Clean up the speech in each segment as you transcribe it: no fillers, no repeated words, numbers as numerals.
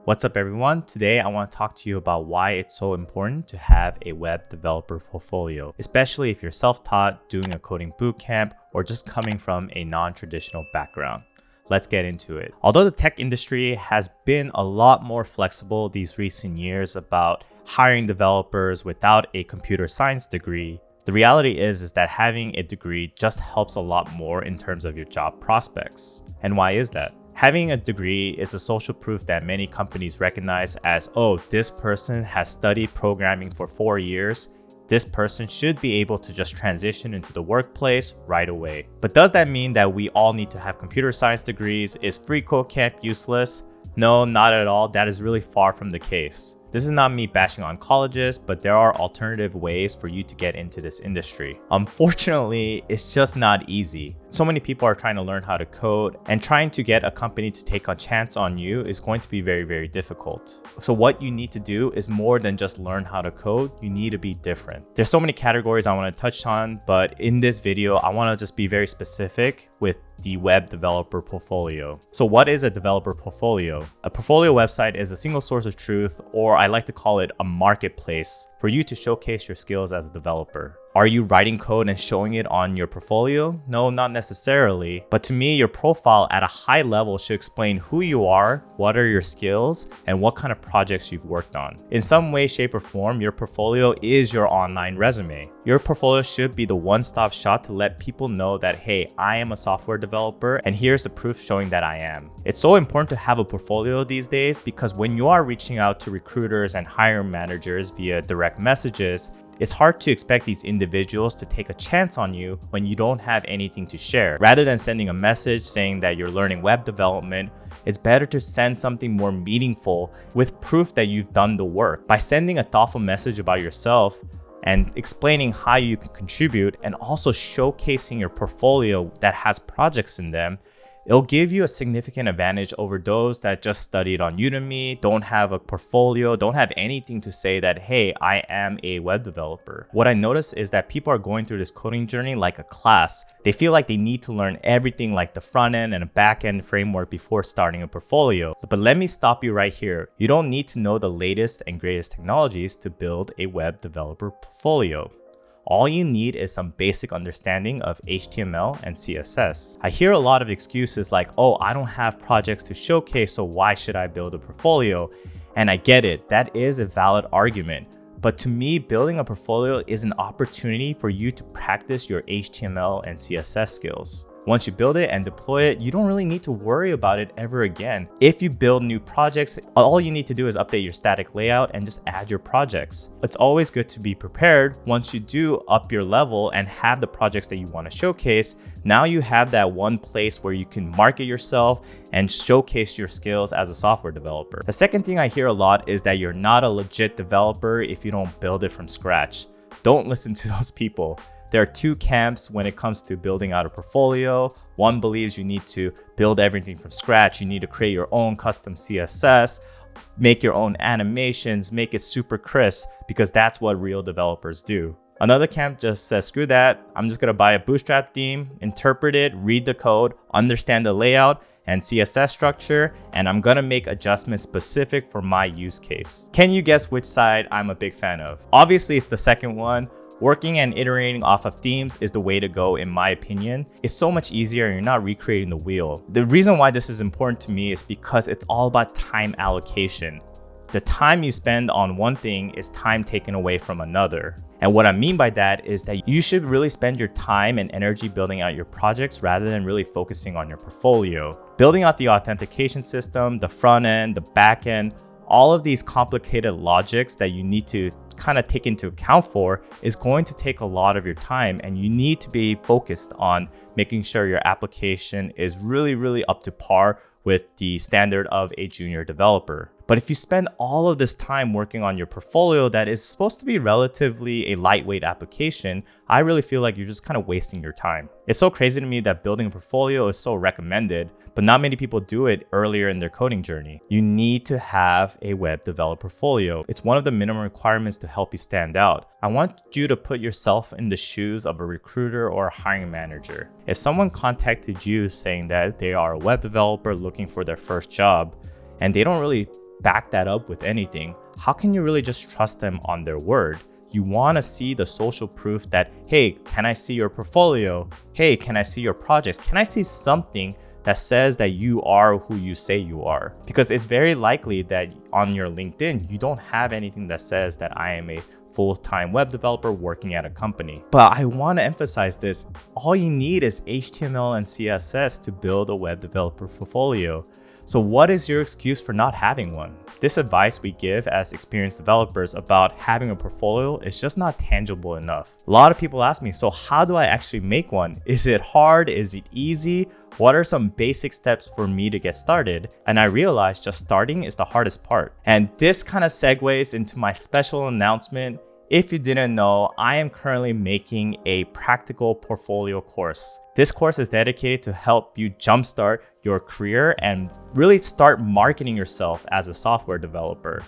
What's up everyone? Today I want to talk to you about why it's so important to have a web developer portfolio, especially if you're self-taught, doing a coding bootcamp, or just coming from a non-traditional background. Let's get into it. Although the tech industry has been a lot more flexible these recent years about hiring developers without a computer science degree, the reality is that having a degree just helps a lot more in terms of your job prospects. And why is that? Having a degree is a social proof that many companies recognize as, oh, this person has studied programming for 4 years. This person should be able to just transition into the workplace right away. But does that mean that we all need to have computer science degrees? Is free code camp useless? No, not at all. That is really far from the case. This is not me bashing on colleges, but there are alternative ways for you to get into this industry. Unfortunately, it's just not easy. So many people are trying to learn how to code, and trying to get a company to take a chance on you is going to be very, very difficult. So what you need to do is more than just learn how to code. You need to be different. There's so many categories I want to touch on, but in this video, I want to just be very specific with the web developer portfolio. So what is a developer portfolio? A portfolio website is a single source of truth, or I like to call it a marketplace for you to showcase your skills as a developer. Are you writing code and showing it on your portfolio? No, not necessarily. But to me, your profile at a high level should explain who you are, what are your skills, and what kind of projects you've worked on. In some way, shape, or form, your portfolio is your online resume. Your portfolio should be the one-stop shop to let people know that, hey, I am a software developer, and here's the proof showing that I am. It's so important to have a portfolio these days because when you are reaching out to recruiters and hiring managers via direct messages, it's hard to expect these individuals to take a chance on you when you don't have anything to share. Rather than sending a message saying that you're learning web development, it's better to send something more meaningful with proof that you've done the work. By sending a thoughtful message about yourself and explaining how you can contribute and also showcasing your portfolio that has projects in them, it'll give you a significant advantage over those that just studied on Udemy, don't have a portfolio, don't have anything to say that, hey, I am a web developer. What I notice is that people are going through this coding journey like a class. They feel like they need to learn everything like the front end and a back end framework before starting a portfolio. But let me stop you right here. You don't need to know the latest and greatest technologies to build a web developer portfolio. All you need is some basic understanding of HTML and CSS. I hear a lot of excuses like, oh, I don't have projects to showcase, so why should I build a portfolio? And I get it, that is a valid argument. But to me, building a portfolio is an opportunity for you to practice your HTML and CSS skills. Once you build it and deploy it, you don't really need to worry about it ever again. If you build new projects, all you need to do is update your static layout and just add your projects. It's always good to be prepared. Once you do up your level and have the projects that you want to showcase, now you have that one place where you can market yourself and showcase your skills as a software developer. The second thing I hear a lot is that you're not a legit developer if you don't build it from scratch. Don't listen to those people. There are two camps when it comes to building out a portfolio. One believes you need to build everything from scratch. You need to create your own custom CSS, make your own animations, make it super crisp because that's what real developers do. Another camp just says, screw that. I'm just gonna buy a Bootstrap theme, interpret it, read the code, understand the layout and CSS structure, and I'm gonna make adjustments specific for my use case. Can you guess which side I'm a big fan of? Obviously, it's the second one. Working and iterating off of themes is the way to go in my opinion. It's so much easier and you're not recreating the wheel. The reason why this is important to me is because it's all about time allocation. The time you spend on one thing is time taken away from another. And what I mean by that is that you should really spend your time and energy building out your projects rather than really focusing on your portfolio. Building out the authentication system, the front end, the back end, all of these complicated logics that you need to kind of take into account for is going to take a lot of your time, and you need to be focused on making sure your application is really up to par with the standard of a junior developer. But if you spend all of this time working on your portfolio that is supposed to be relatively a lightweight application, I really feel like you're just kind of wasting your time. It's so crazy to me that building a portfolio is so recommended, but not many people do it earlier in their coding journey. You need to have a web developer portfolio. It's one of the minimum requirements to help you stand out. I want you to put yourself in the shoes of a recruiter or a hiring manager. If someone contacted you saying that they are a web developer looking for their first job, and they don't really back that up with anything, how can you really just trust them on their word? You want to see the social proof that, hey, can I see your portfolio? Hey, can I see your projects? Can I see something that says that you are who you say you are? Because it's very likely that on your LinkedIn, you don't have anything that says that I am a full-time web developer working at a company. But I want to emphasize this. All you need is HTML and CSS to build a web developer portfolio. So what is your excuse for not having one? This advice we give as experienced developers about having a portfolio is just not tangible enough. A lot of people ask me, so how do I actually make one? Is it hard? Is it easy? What are some basic steps for me to get started? And I realized just starting is the hardest part. And this kind of segues into my special announcement. If you didn't know, I am currently making a practical portfolio course. This course is dedicated to help you jumpstart your career and really start marketing yourself as a software developer.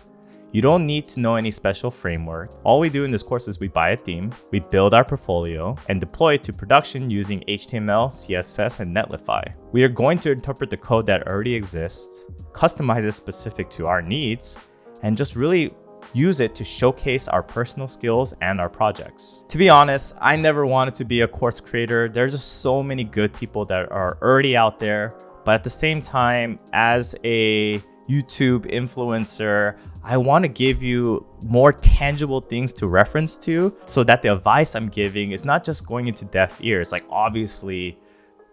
You don't need to know any special framework. All we do in this course is we buy a theme, we build our portfolio, and deploy it to production using HTML, CSS, and Netlify. We are going to interpret the code that already exists, customize it specific to our needs, and just really use it to showcase our personal skills and our projects. To be honest, I never wanted to be a course creator. There's just so many good people that are already out there. But at the same time, as a YouTube influencer, I want to give you more tangible things to reference to so that the advice I'm giving is not just going into deaf ears. Like, obviously,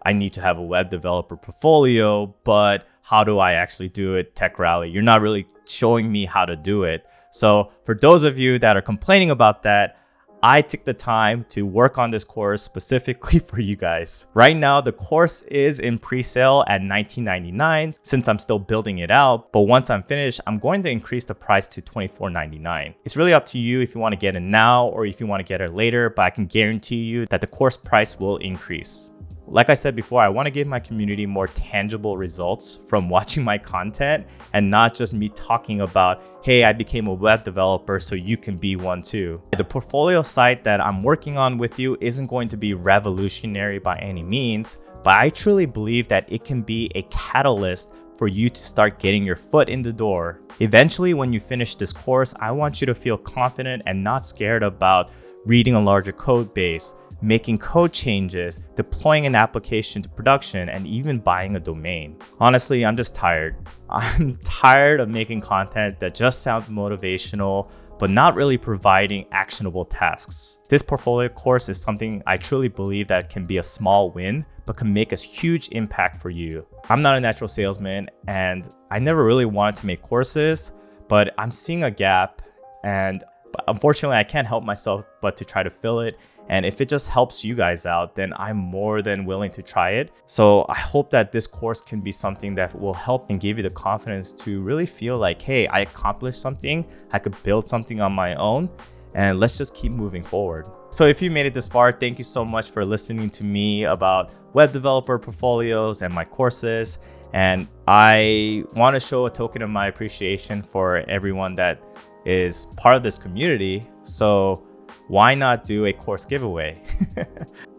I need to have a web developer portfolio, but how do I actually do it? Tech Rally, you're not really showing me how to do it. So for those of you that are complaining about that, I took the time to work on this course specifically for you guys. Right now, the course is in pre-sale at $19.99 since I'm still building it out. But once I'm finished, I'm going to increase the price to $24.99. It's really up to you if you want to get it now or if you want to get it later, but I can guarantee you that the course price will increase. Like I said before, I want to give my community more tangible results from watching my content and not just me talking about, hey, I became a web developer, so you can be one too. The portfolio site that I'm working on with you isn't going to be revolutionary by any means, but I truly believe that it can be a catalyst for you to start getting your foot in the door. Eventually, when you finish this course, I want you to feel confident and not scared about reading a larger code base, making code changes, deploying an application to production, and even buying a domain. Honestly, I'm just tired. I'm tired of making content that just sounds motivational, but not really providing actionable tasks. This portfolio course is something I truly believe that can be a small win, but can make a huge impact for you. I'm not a natural salesman, and I never really wanted to make courses, but I'm seeing a gap, and unfortunately, I can't help myself but to try to fill it. And if it just helps you guys out, then I'm more than willing to try it. So I hope that this course can be something that will help and give you the confidence to really feel like, hey, I accomplished something, I could build something on my own, and let's just keep moving forward. So if you made it this far, thank you so much for listening to me about web developer portfolios and my courses. And I want to show a token of my appreciation for everyone that is part of this community. So why not do a course giveaway?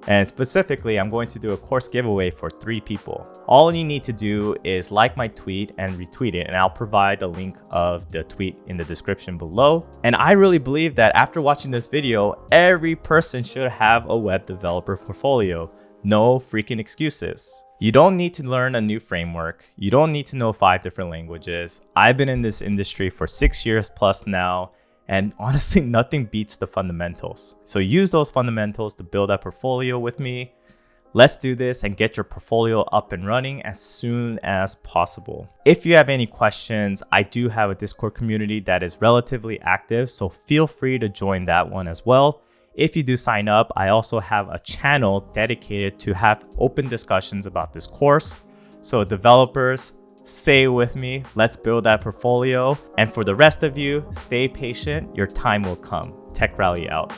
And specifically, I'm going to do a course giveaway for 3 people. All you need to do is like my tweet and retweet it, and I'll provide the link of the tweet in the description below. And I really believe that after watching this video, every person should have a web developer portfolio. No freaking excuses. You don't need to learn a new framework. You don't need to know 5 different languages. I've been in this industry for 6 years plus now. And honestly, nothing beats the fundamentals. So use those fundamentals to build a portfolio with me. Let's do this and get your portfolio up and running as soon as possible. If you have any questions, I do have a Discord community that is relatively active, so feel free to join that one as well. If you do sign up, I also have a channel dedicated to have open discussions about this course. So developers, stay with me, let's build that portfolio. And for the rest of you, stay patient, your time will come. Tech Rally out.